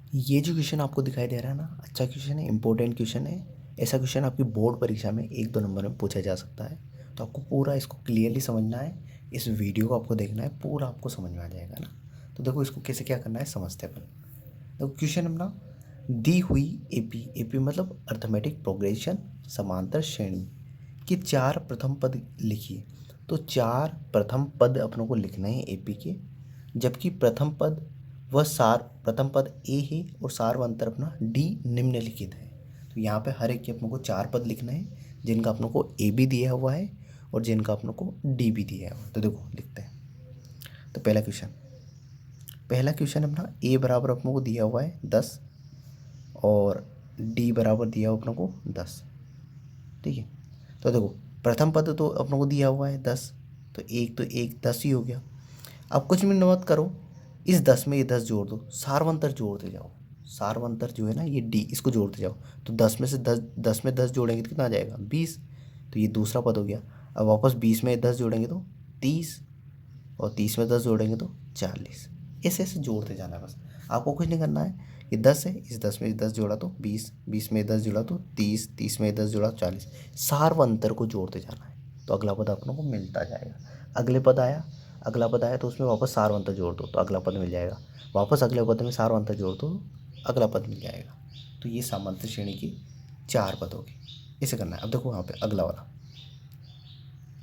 ये जो क्वेश्चन आपको दिखाई दे रहा है ना, अच्छा क्वेश्चन है, इंपॉर्टेंट क्वेश्चन है। ऐसा क्वेश्चन आपकी बोर्ड परीक्षा में 1-2 नंबर में पूछा जा सकता है। तो आपको पूरा इसको क्लियरली समझना है, इस वीडियो को आपको देखना है, पूरा आपको समझ में आ जाएगा ना। तो देखो इसको कैसे क्या करना है समझते हैं अपन। देखो क्वेश्चन अपना, दी हुई एपी, एपी मतलब अर्थमेटिक प्रोग्रेशन समांतर श्रेणी के 4 प्रथम पद लिखिए। तो 4 प्रथम पद अपनों को लिखने हैं एपी के, जबकि प्रथम पद वह सार प्रथम पद ए है और सारवंतर अपना डी निम्नलिखित है। तो यहाँ पे हर एक के अपनों को 4 पद लिखने हैं, जिनका अपनों को ए भी दिया हुआ है और जिनका अपनों को डी भी दिया हुआ है। तो देखो लिखते हैं। तो पहला क्वेश्चन अपना ए बराबर अपनों को दिया हुआ है 10 और डी बराबर दिया हुआ अपनों को 10। ठीक है। तो देखो प्रथम पद तो अपनों को दिया हुआ है 10, तो एक 10 ही हो गया। अब कुछ मिनट मत करो, इस 10 में ये 10 जोड़ दो, सारवंतर जोड़ते जाओ। सारवंतर जो है ना ये डी, इसको जोड़ते जाओ। तो 10 में से 10 में 10 जोड़ेंगे तो कितना आ जाएगा 20। तो ये दूसरा पद हो गया। अब वापस 20 में 10 जोड़ेंगे तो 30 और 30 में 10 जोड़ेंगे तो 40। ऐसे ऐसे जोड़ते जाना है बस, आपको कुछ नहीं करना है। ये 10 है, इस 10 में 10 जोड़ा तो 20, 20 में 10 जोड़ा तो 30, 30 में 10 जोड़ा 40। सारवंतर को जोड़ते जाना है तो अगला पद अपनों को मिलता जाएगा। अगला पद आया तो उसमें वापस सारवंतर जोड़ दो तो अगला पद मिल जाएगा। वापस अगले पद में सारवंतर जोड़ दो तो अगला पद मिल जाएगा। तो ये सामांतर श्रेणी की 4 पद होगी। इसे करना है। अब देखो यहाँ पे अगला वाला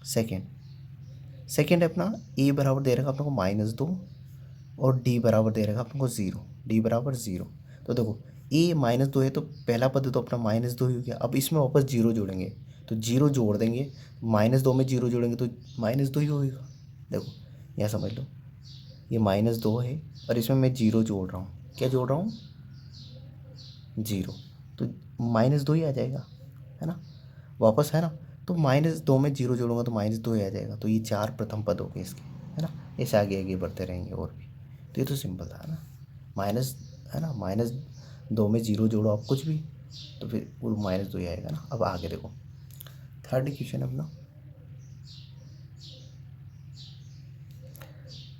सेकेंड है अपना, ए बराबर दे रखा अपने को -2 और डी बराबर दे रखा अपने को 0, डी बराबर 0। तो देखो ए -2 है तो पहला पद तो अपना -2 ही हो गया। अब इसमें वापस 0 जोड़ेंगे तो 0 जोड़ देंगे, -2 में 0 जोड़ेंगे तो -2 ही होगा। देखो यहाँ समझ लो, ये -2 है और इसमें मैं 0 जोड़ रहा हूँ। क्या जोड़ रहा हूँ? 0। तो -2 ही आ जाएगा, है ना। वापस है ना, तो -2 में 0 जोड़ूंगा तो -2 ही आ जाएगा। तो ये 4 प्रथम पद हो गए इसके, है ना। ऐसे आगे आगे बढ़ते रहेंगे और भी। तो ये तो सिंपल था ना, माइनस, है ना, -2 में 0 जोड़ो आप कुछ भी तो फिर वो -2 ही आएगा ना। अब आगे देखो थर्ड इक्वेशन अपना,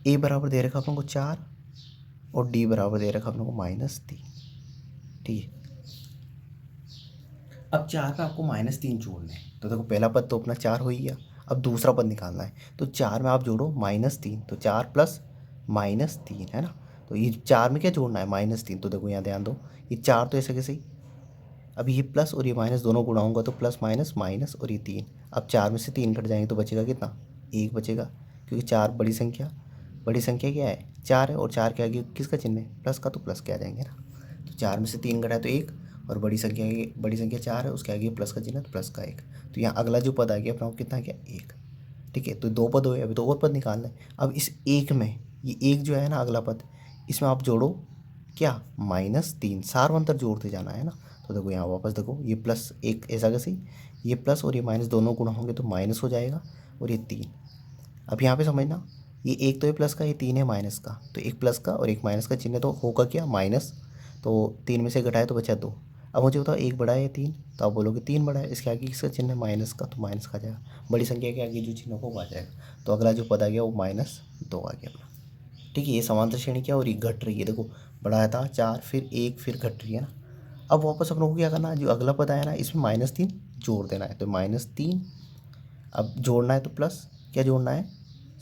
ए बराबर दे रखा अपन को 4 और डी बराबर दे रखा अपन को -3। ठीक है। अब 4 में आपको -3 जोड़ना है। तो देखो पहला पद तो अपना 4 हो ही गया। अब दूसरा पद निकालना है तो 4 में आप जोड़ो -3, तो 4 प्लस -3, है ना। तो ये 4 में क्या जोड़ना है? -3। तो देखो यहाँ ध्यान दो, ये 4 तो ऐसे कैसे ही, अब ये प्लस और ये माइनस दोनों गुणा होगा तो प्लस माइनस माइनस और ये 3। अब 4 में से 3 कट जाएंगे तो बचेगा कितना? 1 बचेगा, क्योंकि 4 बड़ी संख्या क्या है? 4 है और 4 के आगे किसका चिन्ह है? प्लस का, तो प्लस के आ जाएंगे ना। तो 4 में से 3 घटा तो 1 और बड़ी संख्या 4 है, उसके आगे प्लस का चिन्ह है तो प्लस का 1। तो यहाँ अगला जो पद आ गया अपना कितना है? क्या? 1। ठीक है। तो 2 पद हुए, अभी तो और पद निकालना है। अब इस 1 में ये 1 जो है ना अगला पद, इसमें आप जोड़ो क्या? -3। सारवंतर जोड़ते जाना है ना। तो देखो यहाँ वापस देखो, ये प्लस 1 ऐसा कैसे, ये प्लस और ये माइनस दोनों गुणा होंगे तो माइनस हो जाएगा और ये 3। अब यहाँ पे समझना, ये 1 तो है प्लस का, ये 3 है माइनस का। तो एक प्लस का और एक माइनस का चिन्ह तो होगा क्या? माइनस। तो 3 में से घटाए तो बचा 2। अब मुझे बताओ 1 बड़ा है या 3? तो आप बोलोगे 3 बड़ा है, इसके आगे किसका चिन्ह है? माइनस का, तो माइनस का आ जाएगा। बड़ी संख्या के आगे जो चिन्ह होगा वो आ जाएगा। तो अगला जो पद आ गया वो -2 आ गया अपना। ठीक है। ये समांतर श्रेणी क्या हो रही? घट रही है। देखो बढ़ाया था 4, फिर 1, फिर घट रही है ना। अब वापस हम लोग को क्या करना है? जो अगला पद आया ना इसमें -3 जोड़ देना है। तो -3, अब जोड़ना है तो प्लस, क्या जोड़ना है?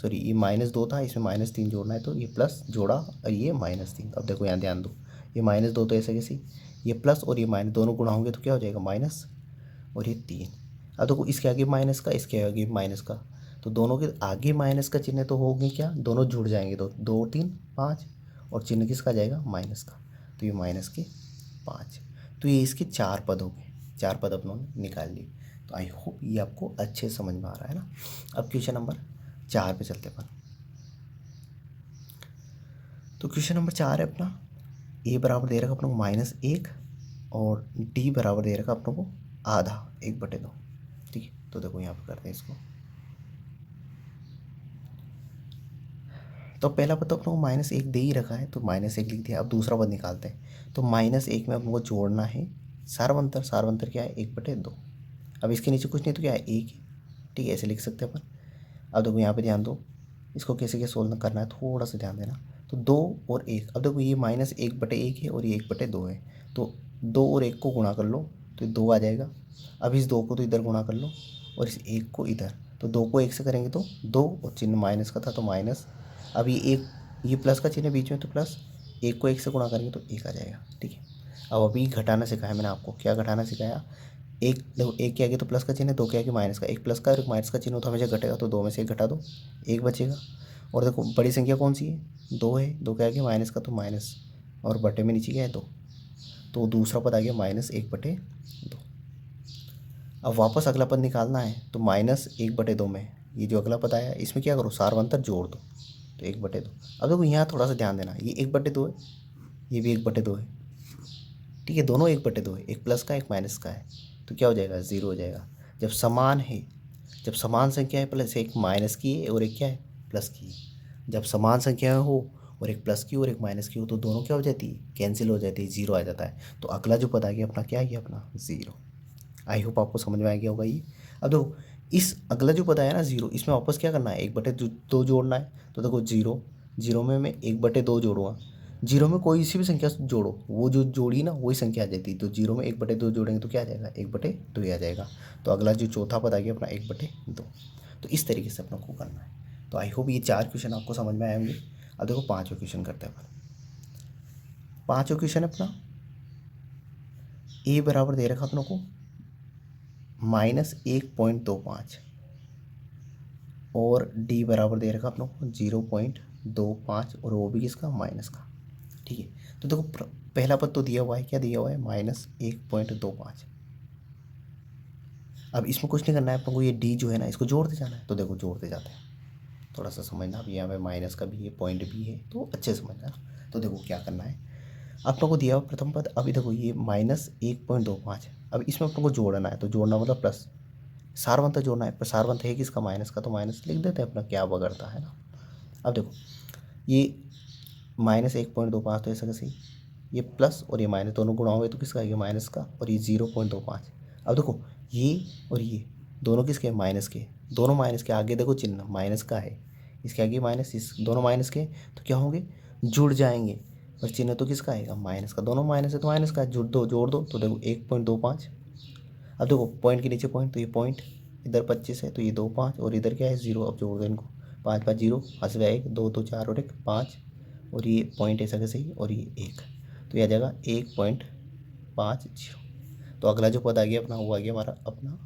सॉरी, ये -2 था, इसमें -3 जोड़ना है तो ये प्लस जोड़ा और ये -3। अब देखो यहाँ ध्यान दो, ये -2 तो ऐसे कैसे, ये प्लस और ये माइनस दोनों गुणा होंगे तो क्या हो जाएगा? माइनस और ये 3। अब देखो इसके आगे माइनस का, इसके आगे माइनस का, तो दोनों के आगे माइनस का चिन्ह तो होंगे क्या? दोनों जुड़ जाएंगे। तो 2 3 5 और चिन्ह किसका जाएगा? माइनस का। तो ये -5। तो ये इसके 4 पद हो गए, 4 पद अपनों ने निकाल लिए। तो आई होप ये आपको अच्छे से समझ में आ रहा है ना। अब क्वेश्चन नंबर 4 पे चलते अपन। तो क्वेश्चन नंबर 4 है अपना, ए बराबर दे रखा अपने को -1 और डी बराबर दे रखा अपने को आधा, 1/2। ठीक है। तो देखो यहाँ पे करते हैं इसको। तो पहला पद तो अपने को -1 दे ही रखा है तो -1 लिख दिया। अब दूसरा पद निकालते हैं। तो -1 में अपने को जोड़ना है सारवंतर। सारवंतर क्या है? 1/2। अब इसके नीचे कुछ नहीं तो क्या है? 1। ठीक है, ऐसे लिख सकते हैं अपन। अब देखो यहाँ पे ध्यान दो, इसको कैसे क्या सोल्व करना है, थोड़ा सा ध्यान देना। तो 2 और 1, अब देखो ये -1/1 है और ये 1/2 है, तो 2 और 1 को गुणा कर लो तो 2 आ जाएगा। अब इस 2 को तो इधर गुणा कर लो और इस 1 को इधर, तो 2 को 1 से करेंगे तो 2 और चिन्ह माइनस का था तो माइनस। अब ये 1, ये प्लस का चिन्ह बीच में तो प्लस, 1 को 1 से गुणा करेंगे तो 1 आ जाएगा। ठीक है, अब अभी घटाना सिखाया मैंने आपको, क्या घटाना सिखाया, एक देखो, 1 के आगे तो प्लस का चिन्ह है, 2 के आगे माइनस का, एक प्लस का और एक माइनस का चिन्ह हो तो हमेशा घटेगा, तो 2 में से 1 घटा दो, 1 बचेगा। और देखो बड़ी संख्या कौन सी है, 2 है, 2 के आगे माइनस का तो माइनस, और बटे में नीचे क्या है 2, तो दूसरा पद आ गया -1/2। अब वापस अगला पद निकालना है तो -1/2 में ये जो अगला पद आया इसमें क्या करो, सारवंतर जोड़ दो, तो 1/2। अब देखो यहाँ थोड़ा सा ध्यान देना, ये 1/2 है, ये भी 1/2 है। ठीक है, दोनों 1/2 है, एक प्लस का एक माइनस का है, तो क्या हो जाएगा, 0 हो जाएगा। जब समान है, जब समान संख्या है, प्लस एक माइनस की है और एक क्या है, प्लस की है। जब समान संख्या हो और एक प्लस की और एक माइनस की हो तो दोनों क्या हो जाती है, कैंसिल हो जाती है, 0 आ जाता है। तो अगला जो पद आ गया अपना, क्या आ गया अपना, 0। आई होप आपको समझ में आ गया होगा ये। अब देखो इस अगला जो पद आया ना 0, इसमें वापस क्या करना है, 1/2 जोड़ना है, तो देखो 0, 0 में मैं 1/2 जोड़ूंगा, 0 में कोई सी भी संख्या जोड़ो, वो जो जोड़ी ना वही संख्या आ जाती है, तो 0 में 1/2 जोड़ेंगे तो क्या आ जाएगा, 1/2 ही आ जाएगा। तो अगला जो चौथा पद आ गया अपना 1/2। तो इस तरीके से अपना को करना है। तो आई होप ये 4 क्वेश्चन आपको समझ में आए होंगे। अब देखो 5वां क्वेश्चन करते हैं अपन। 5वां क्वेश्चन अपना ए बराबर दे रखा अपनों को -1.25 और डी बराबर दे रखा अपनों को 0.25 और वो भी किसका, माइनस का। ठीक है, तो देखो पहला पद तो दिया हुआ है, क्या दिया हुआ है, -1.25। अब इसमें कुछ नहीं करना है अपन को, ये डी जो है ना इसको जोड़ते जाना है, तो देखो जोड़ते जाते हैं, थोड़ा सा समझना। अब यहाँ पे माइनस का भी है, पॉइंट भी है, तो अच्छे समझना। तो देखो क्या करना है, आप लोग को दिया हुआ प्रथम पद, अभी देखो ये -1.25, अब इसमें आप लोग को जोड़ना है, तो जोड़ना मतलब प्लस, सारवंत जोड़ना है, पर सारवंत है किसका, माइनस का, तो माइनस लिख देते हैं अपना, क्या बगड़ता है ना। अब देखो ये -1.25 तो ऐसा कैसे, ये प्लस और ये माइनस दोनों गुणा हुए तो किसका आएगा, माइनस का, और ये 0.25। अब देखो ये और ये दोनों किसके, माइनस के, दोनों माइनस के, आगे देखो चिन्ह माइनस का है, इसके आगे माइनस, इस दोनों माइनस के, तो क्या होंगे, जुड़ जाएंगे, और चिन्ह तो किसका आएगा, माइनस का, दोनों माइनस है तो माइनस का, जुड़ दो, जोड़ दो, तो देखो 1.25। अब देखो पॉइंट के नीचे पॉइंट, तो ये पॉइंट इधर 25 है तो ये 2 5 और इधर क्या है 0, अब जोड़ दो इनको, 5 5 0, हंस गया 1 2 2 4 और 1 5, और ये पॉइंट ऐसा कैसे ही, और ये 1, तो ये आ जाएगा 1.50। तो अगला जो पद आ गया अपना, वो आ गया हमारा अपना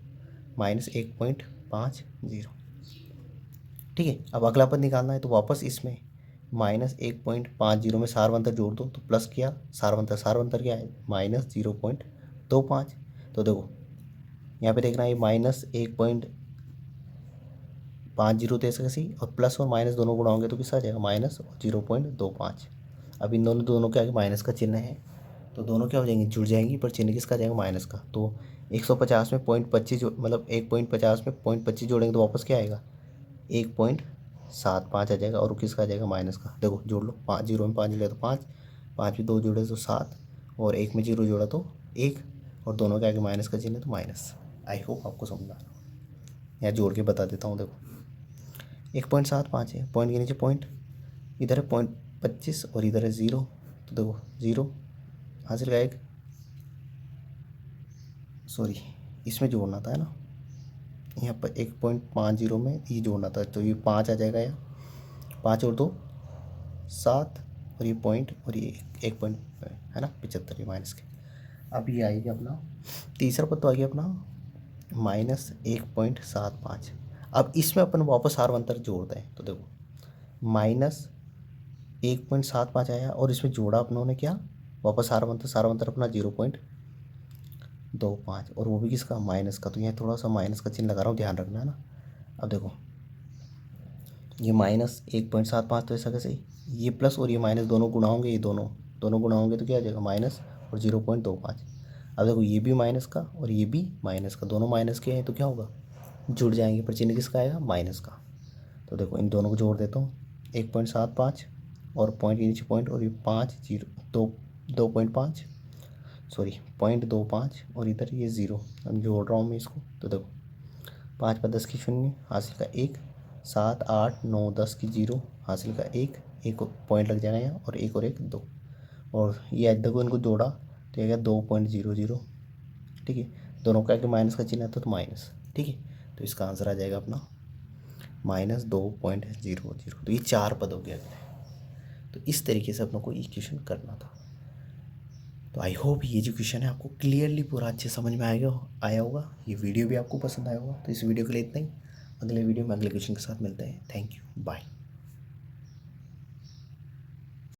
-1.50। ठीक है, अब अगला पद निकालना है तो वापस इसमें -1.50 में सारवंतर जोड़ दो, तो प्लस किया, सारवंतर, सारवंतर क्या है, -0.25। तो देखो यहाँ पे देखना है -1.50 तो ऐसे कैसे, और प्लस और माइनस दोनों गुणा होंगे तो किसका आ जाएगा, माइनस और 0.25। अब इन दोनों दोनों के आगे माइनस का चिन्ह है, तो दोनों क्या हो जाएंगे, जुड़ जाएंगी, पर चिन्ह किसका आ जाएगा, माइनस का। तो 150 में 0.25 मतलब 1.50 में 0.25 जोड़ेंगे तो वापस क्या आएगा, 1.75 आ जाएगा, और किसका आ जाएगा, माइनस का। देखो जोड़ लो, 5 0 में 5 जोड़े तो 5, 5 में 2 जोड़े तो 7, और 1 में 0 जोड़ा तो 1, और दोनों के आगे माइनस का चिन्ह है तो माइनस। आई होप आपको समझ आ रहा हो, यहाँ जोड़ के बता देता हूँ। देखो 1.75 है, पॉइंट के नीचे पॉइंट, इधर है 0.25 और इधर है 0, तो देखो 0 हासिल का 1, सॉरी इसमें जोड़ना था है ना, यहाँ पर 1.50 में ये जोड़ना था, तो ये 5 आ जाएगा, या 5 और 2 7, और ये पॉइंट, और ये 1 पॉइंट है ना 75, ये माइनस के। अब ये आएगा अपना तीसरा पद तो आ गया अपना -1.75। अब इसमें अपन वापस हारवंतर जोड़ते हैं, तो देखो -1.75 आया, और इसमें जोड़ा अपनों ने क्या, वापस हारवंतर, सारवंतर अपना 0.25, और वो भी किसका, माइनस का। तो यहाँ थोड़ा सा माइनस का चिन्ह लगा रहा हूँ, ध्यान रखना है ना। अब देखो ये -1.75 तो ऐसा कैसे, ये प्लस और ये माइनस दोनों गुणा होंगे, ये दोनों दोनों गुणा होंगे तो क्या आ जाएगा, माइनस और 0.25। अब देखो ये भी माइनस का और ये भी माइनस का, दोनों माइनस के हैं तो क्या होगा, जुड़ जाएंगे, पर चिन्ह किसका आएगा, माइनस का। तो देखो इन दोनों को जोड़ देता हूँ, 1.75 और पॉइंट के नीचे पॉइंट, और ये 5 0 2 2.5, सॉरी 0.25, और इधर ये 0, अब जोड़ रहा हूँ मैं इसको, तो देखो 5 पर 10 की 0, हासिल का 1, 7 8 9 10 की 0, हासिल का 1, एक पॉइंट लग जाएगा यहाँ, और एक 2, और ये देखो इनको जोड़ा तो ये 2.00, ठीक है। दोनों का कि माइनस का चिन्ह आता है तो माइनस, ठीक है। तो इसका आंसर आ जाएगा अपना -2.00। तो ये 4 पद हो गए अगले। तो इस तरीके से अपनों को इक्वेशन करना था। तो आई होप ये जो क्वेश्चन है आपको क्लियरली पूरा अच्छे समझ में आया होगा। ये वीडियो भी आपको पसंद आया होगा। तो इस वीडियो के लिए इतना ही। अगले वीडियो में अगले क्वेश्चन के साथ मिलते हैं। Thank you, bye.